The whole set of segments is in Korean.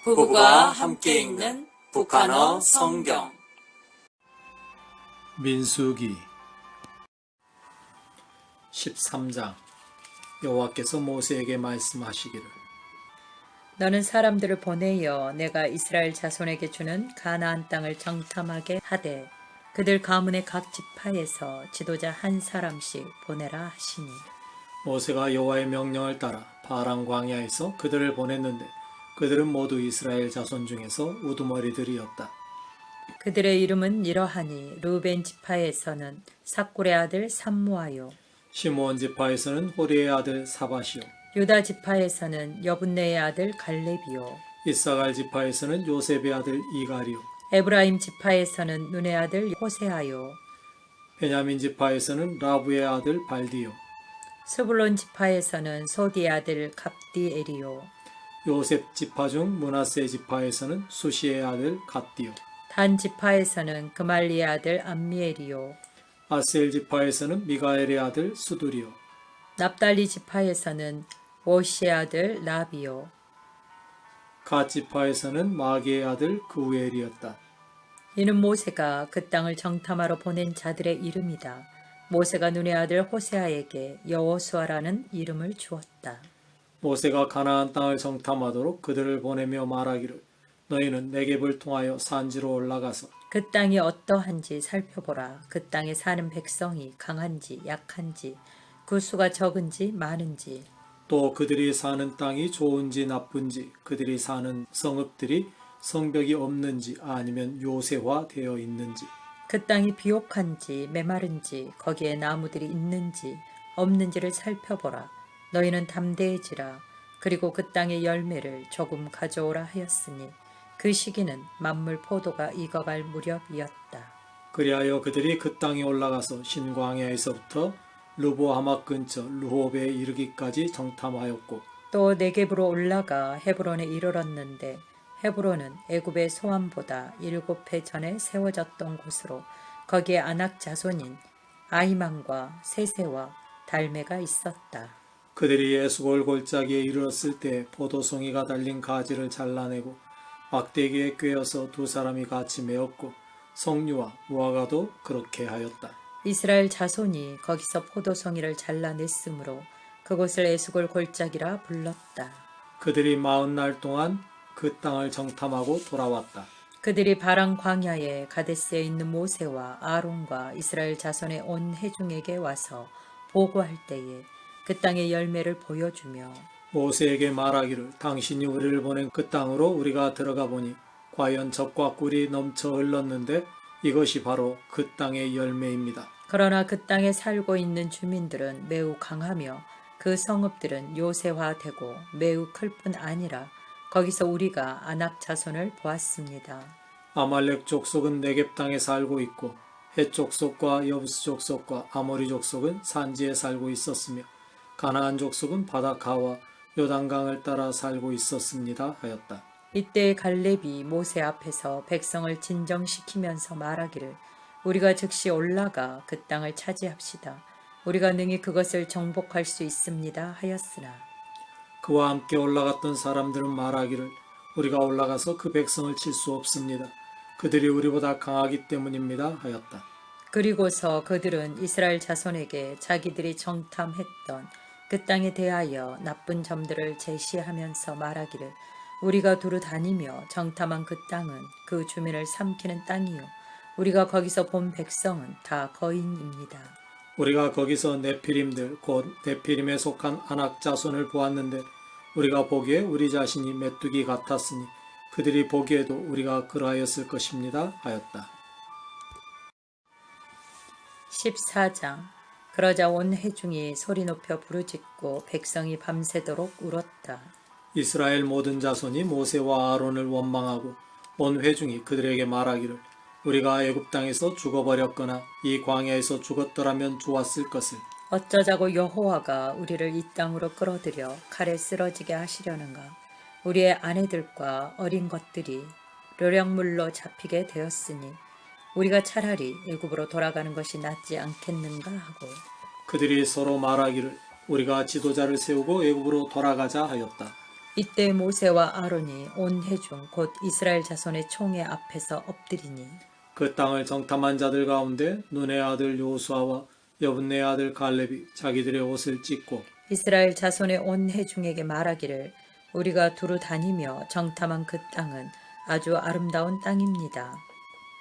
부부가 함께 읽는 북한어 성경. 민수기 13장. 여호와께서 모세에게 말씀하시기를, 너는 사람들을 보내어 내가 이스라엘 자손에게 주는 가나안 땅을 정탐하게 하되 그들 가문의 각 지파에서 지도자 한 사람씩 보내라 하시니, 모세가 여호와의 명령을 따라 파란 광야에서 그들을 보냈는데 그들은 모두 이스라엘 자손 중에서 우두머리들이었다. 그들의 이름은 이러하니, 루벤 지파에서는 삭굴의 아들 삼무아요, 시므온 지파에서는 호리의 아들 사바시요, 유다 지파에서는 여분네의 아들 갈렙이요, 이사갈 지파에서는 요셉의 아들 이갈이요, 에브라임 지파에서는 눈의 아들 호세아요, 베냐민 지파에서는 라부의 아들 발디요, 스불론 지파에서는 소디의 아들 갑디엘이요, 요셉 지파 중 므낫세 지파에서는 수시의 아들 갓디요, 단 지파에서는 그말리의 아들 암미엘이요, 아셀 지파에서는 미가엘의 아들 수두리요, 납달리 지파에서는 오시의 아들 라비요, 갓 지파에서는 마기의 아들 그우엘이었다. 이는 모세가 그 땅을 정탐하러 보낸 자들의 이름이다. 모세가 눈의 아들 호세아에게 여호수아라는 이름을 주었다. 모세가 가나안 땅을 정탐하도록 그들을 보내며 말하기를, 너희는 네겝을 통하여 산지로 올라가서 그 땅이 어떠한지 살펴보라. 그 땅에 사는 백성이 강한지 약한지, 그 수가 적은지 많은지, 또 그들이 사는 땅이 좋은지 나쁜지, 그들이 사는 성읍들이 성벽이 없는지 아니면 요새화되어 있는지, 그 땅이 비옥한지 메마른지, 거기에 나무들이 있는지 없는지를 살펴보라. 너희는 담대해지라. 그리고 그 땅의 열매를 조금 가져오라 하였으니, 그 시기는 만물 포도가 익어갈 무렵이었다. 그리하여 그들이 그 땅에 올라가서 신광야에서부터 르보하맛 근처 르홉에 이르기까지 정탐하였고, 또 네겝으로 올라가 헤브론에 이르렀는데, 헤브론은 애굽의 소암보다 7배 전에 세워졌던 곳으로 거기에 아낙 자손인 아히만과 세세와 달메가 있었다. 그들이 에스골 골짜기에 이르렀을 때 포도송이가 달린 가지를 잘라내고 막대기에 꿰어서 두 사람이 같이 메었고, 성류와 무화과도 그렇게 하였다. 이스라엘 자손이 거기서 포도송이를 잘라냈으므로 그곳을 에스골 골짜기라 불렀다. 그들이 40날 동안 그 땅을 정탐하고 돌아왔다. 그들이 바람 광야에 가데스에 있는 모세와 아론과 이스라엘 자손의 온 회중에게 와서 보고할 때에 그 땅의 열매를 보여주며, 모세에게 말하기를, 당신이 우리를 보낸 그 땅으로 우리가 들어가 보니 과연 젖과 꿀이 넘쳐 흘렀는데 이것이 바로 그 땅의 열매입니다. 그러나 그 땅에 살고 있는 주민들은 매우 강하며 그 성읍들은 요새화되고 매우 클 뿐 아니라 거기서 우리가 아낙 자손을 보았습니다. 아말렉 족속은 네겝 땅에 살고 있고 헷 족속과 여부스 족속과 아모리 족속은 산지에 살고 있었으며 가나안 족속은 바다가와 요단강을 따라 살고 있었습니다 하였다. 이때 갈렙이 모세 앞에서 백성을 진정시키면서 말하기를, 우리가 즉시 올라가 그 땅을 차지합시다. 우리가 능히 그것을 정복할 수 있습니다 하였으나, 그와 함께 올라갔던 사람들은 말하기를, 우리가 올라가서 그 백성을 칠 수 없습니다. 그들이 우리보다 강하기 때문입니다 하였다. 그리고서 그들은 이스라엘 자손에게 자기들이 정탐했던 그 땅에 대하여 나쁜 점들을 제시하면서 말하기를, 우리가 두루 다니며 정탐한 그 땅은 그 주민을 삼키는 땅이요, 우리가 거기서 본 백성은 다 거인입니다. 우리가 거기서 네피림들 곧 네피림에 속한 아낙 자손을 보았는데 우리가 보기에 우리 자신이 메뚜기 같았으니 그들이 보기에도 우리가 그러하였을 것입니다 하였다. 14장. 그러자 온 회중이 소리 높여 부르짖고 백성이 밤새도록 울었다. 이스라엘 모든 자손이 모세와 아론을 원망하고 온 회중이 그들에게 말하기를, 우리가 애굽 땅에서 죽어버렸거나 이 광야에서 죽었더라면 좋았을 것을 어쩌자고 여호와가 우리를 이 땅으로 끌어들여 칼에 쓰러지게 하시려는가. 우리의 아내들과 어린 것들이 료령물로 잡히게 되었으니 우리가 차라리 애굽으로 돌아가는 것이 낫지 않겠는가 하고, 그들이 서로 말하기를, 우리가 지도자를 세우고 애굽으로 돌아가자 하였다. 이때 모세와 아론이 온 회중 곧 이스라엘 자손의 총회 앞에서 엎드리니 그 땅을 정탐한 자들 가운데 눈의 아들 요수아와 여분네 아들 갈렙이 자기들의 옷을 찢고 이스라엘 자손의 온 회중에게 말하기를 우리가 두루 다니며 정탐한 그 땅은 아주 아름다운 땅입니다.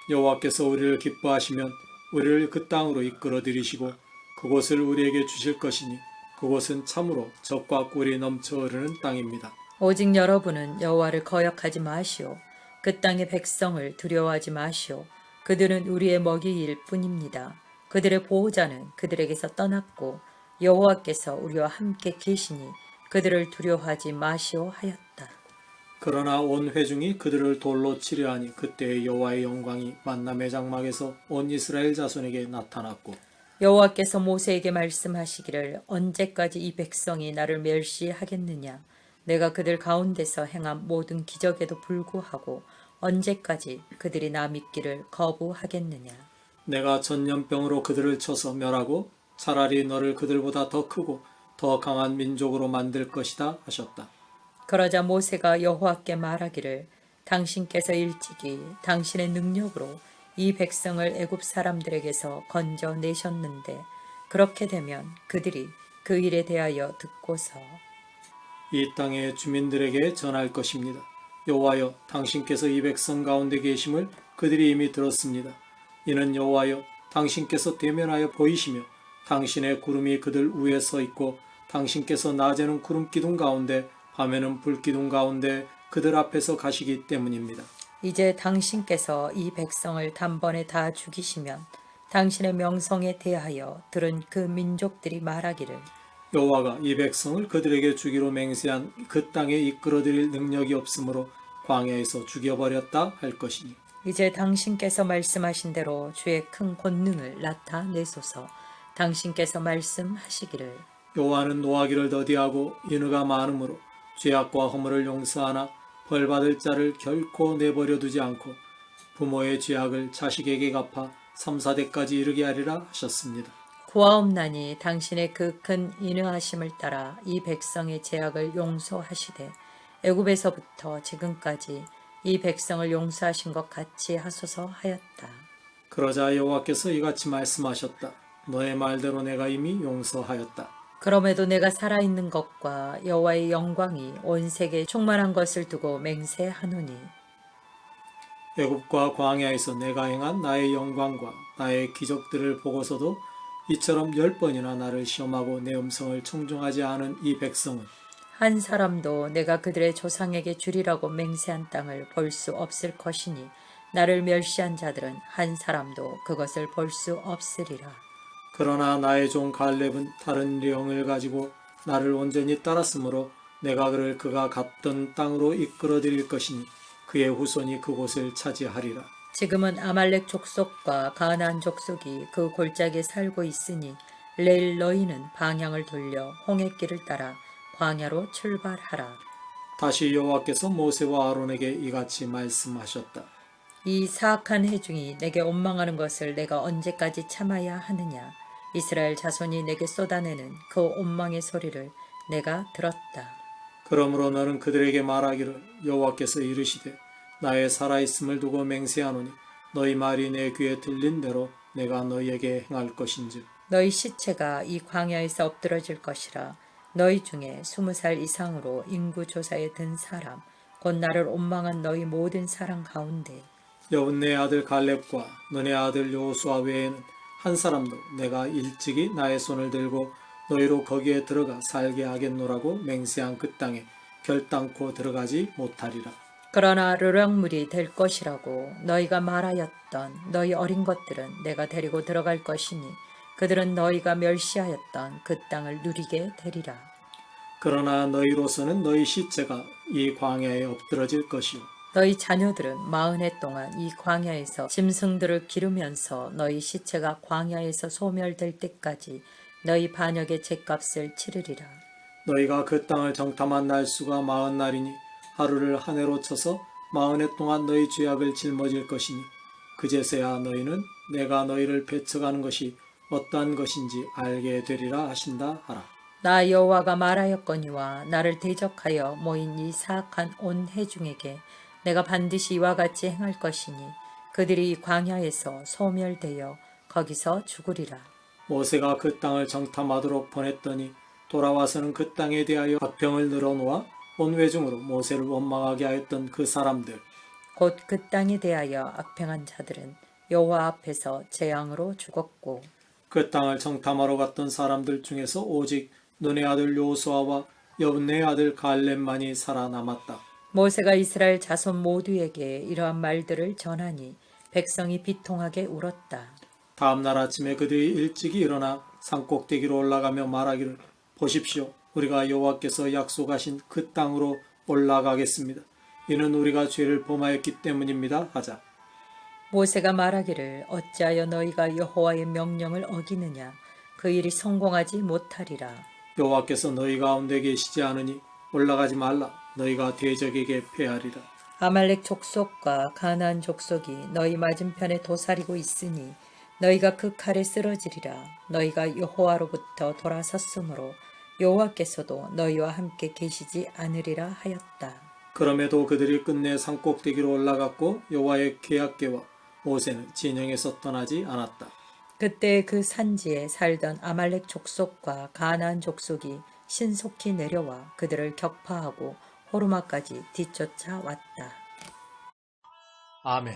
여호와께서 우리를 기뻐하시면 우리를 그 땅으로 이끌어 들이시고 그곳을 우리에게 주실 것이니 그곳은 참으로 젖과 꿀이 넘쳐 흐르는 땅입니다. 오직 여러분은 여호와를 거역하지 마시오. 그 땅의 백성을 두려워하지 마시오. 그들은 우리의 먹이일 뿐입니다. 그들의 보호자는 그들에게서 떠났고 여호와께서 우리와 함께 계시니 그들을 두려워하지 마시오 하였다. 그러나 온 회중이 그들을 돌로 치려 하니 그때의 여호와의 영광이 만남의 장막에서 온 이스라엘 자손에게 나타났고 여호와께서 모세에게 말씀하시기를 언제까지 이 백성이 나를 멸시하겠느냐. 내가 그들 가운데서 행한 모든 기적에도 불구하고 언제까지 그들이 나 믿기를 거부하겠느냐. 내가 전염병으로 그들을 쳐서 멸하고 차라리 너를 그들보다 더 크고 더 강한 민족으로 만들 것이다 하셨다. 그러자 모세가 여호와께 말하기를 당신께서 일찍이 당신의 능력으로 이 백성을 애굽 사람들에게서 건져내셨는데 그렇게 되면 그들이 그 일에 대하여 듣고서 이 땅의 주민들에게 전할 것입니다. 여호와여, 당신께서 이 백성 가운데 계심을 그들이 이미 들었습니다. 이는 여호와여, 당신께서 대면하여 보이시며 당신의 구름이 그들 위에 서 있고 당신께서 낮에는 구름 기둥 가운데 밤에는 불 기둥 가운데 그들 앞에서 가시기 때문입니다. 이제 당신께서 이 백성을 단번에 다 죽이시면 당신의 명성에 대하여 들은 그 민족들이 말하기를 여호와가 이 백성을 그들에게 주기로 맹세한 그 땅에 이끌어들일 능력이 없으므로 광야에서 죽여버렸다 할 것이니 이제 당신께서 말씀하신 대로 주의 큰 권능을 나타내소서. 당신께서 말씀하시기를 여호와는 노하기를 더디하고 인의가 많으므로 죄악과 허물을 용서하나 벌받을 자를 결코 내버려 두지 않고 부모의 죄악을 자식에게 갚아 3, 4대까지 이르게 하리라 하셨습니다. 구하옵나니 당신의 그 큰 인의하심을 따라 이 백성의 죄악을 용서하시되 애굽에서부터 지금까지 이 백성을 용서하신 것 같이 하소서 하였다. 그러자 여호와께서 이같이 말씀하셨다. 너의 말대로 내가 이미 용서하였다. 그럼에도 내가 살아있는 것과 여호와의 영광이 온 세계에 충만한 것을 두고 맹세하노니 애굽과 광야에서 내가 행한 나의 영광과 나의 기적들을 보고서도 이처럼 10번이나 나를 시험하고 내 음성을 청중하지 않은 이 백성은 한 사람도 내가 그들의 조상에게 주리라고 맹세한 땅을 볼 수 없을 것이니 나를 멸시한 자들은 한 사람도 그것을 볼 수 없으리라. 그러나 나의 종 갈렙은 다른 영을 가지고 나를 온전히 따랐으므로 내가 그를 그가 갔던 땅으로 이끌어들일 것이니 그의 후손이 그곳을 차지하리라. 지금은 아말렉 족속과 가나안 족속이 그 골짜기에 살고 있으니 내일 너희는 방향을 돌려 홍해길을 따라 광야로 출발하라. 다시 여호와께서 모세와 아론에게 이같이 말씀하셨다. 이 사악한 회중이 내게 원망하는 것을 내가 언제까지 참아야 하느냐. 이스라엘 자손이 내게 쏟아내는 그 원망의 소리를 내가 들었다. 그러므로 너는 그들에게 말하기를 여호와께서 이르시되 나의 살아있음을 두고 맹세하노니 너희 말이 내 귀에 들린 대로 내가 너희에게 행할 것인즉 너희 시체가 이 광야에서 엎드러질 것이라. 너희 중에 20살 이상으로 인구조사에 든 사람 곧 나를 원망한 너희 모든 사람 가운데 여분네 아들 갈렙과 너네 아들 여호수아 외에는 한 사람도 내가 일찍이 나의 손을 들고 너희로 거기에 들어가 살게 하겠노라고 맹세한 그 땅에 결단코 들어가지 못하리라. 그러나 르랑물이 될 것이라고 너희가 말하였던 너희 어린 것들은 내가 데리고 들어갈 것이니 그들은 너희가 멸시하였던 그 땅을 누리게 되리라. 그러나 너희로서는 너희 시체가 이 광야에 엎드러질 것이요 너희 자녀들은 40해 동안 이 광야에서 짐승들을 기르면서 너희 시체가 광야에서 소멸될 때까지 너희 반역의 죗값을 치르리라. 너희가 그 땅을 정탐한 날수가 40날이니 하루를 한 해로 쳐서 40해 동안 너희 죄악을 짊어질 것이니 그제서야 너희는 내가 너희를 배척하는 것이 어떠한 것인지 알게 되리라 하신다 하라. 나 여호와가 말하였거니와 나를 대적하여 모인 이 사악한 온 회중에게 내가 반드시 이와 같이 행할 것이니 그들이 광야에서 소멸되어 거기서 죽으리라. 모세가 그 땅을 정탐하도록 보냈더니 돌아와서는 그 땅에 대하여 악평을 늘어놓아 온 회중으로 모세를 원망하게 하였던 그 사람들 곧 그 땅에 대하여 악평한 자들은 여호와 앞에서 재앙으로 죽었고 그 땅을 정탐하러 갔던 사람들 중에서 오직 눈의 아들 요수아와 여분네의 아들 갈렙만이 살아남았다. 모세가 이스라엘 자손 모두에게 이러한 말들을 전하니 백성이 비통하게 울었다. 다음 날 아침에 그들이 일찍이 일어나 산꼭대기로 올라가며 말하기를 보십시오. 우리가 여호와께서 약속하신 그 땅으로 올라가겠습니다. 이는 우리가 죄를 범하였기 때문입니다. 하자. 모세가 말하기를 어찌하여 너희가 여호와의 명령을 어기느냐 그 일이 성공하지 못하리라. 여호와께서 너희 가운데 계시지 않으니 올라가지 말라. 너희가 대적에게 패하리라. 아말렉 족속과 가나안 족속이 너희 맞은편에 도사리고 있으니 너희가 그 칼에 쓰러지리라. 너희가 여호와로부터 돌아섰으므로 여호와께서도 너희와 함께 계시지 않으리라 하였다. 그럼에도 그들이 끝내 산꼭대기로 올라갔고 여호와의 계약궤와 모세는 진영에서 떠나지 않았다. 그때 그 산지에 살던 아말렉 족속과 가나안 족속이 신속히 내려와 그들을 격파하고 호르마까지 뒤쫓아 왔다. 아멘.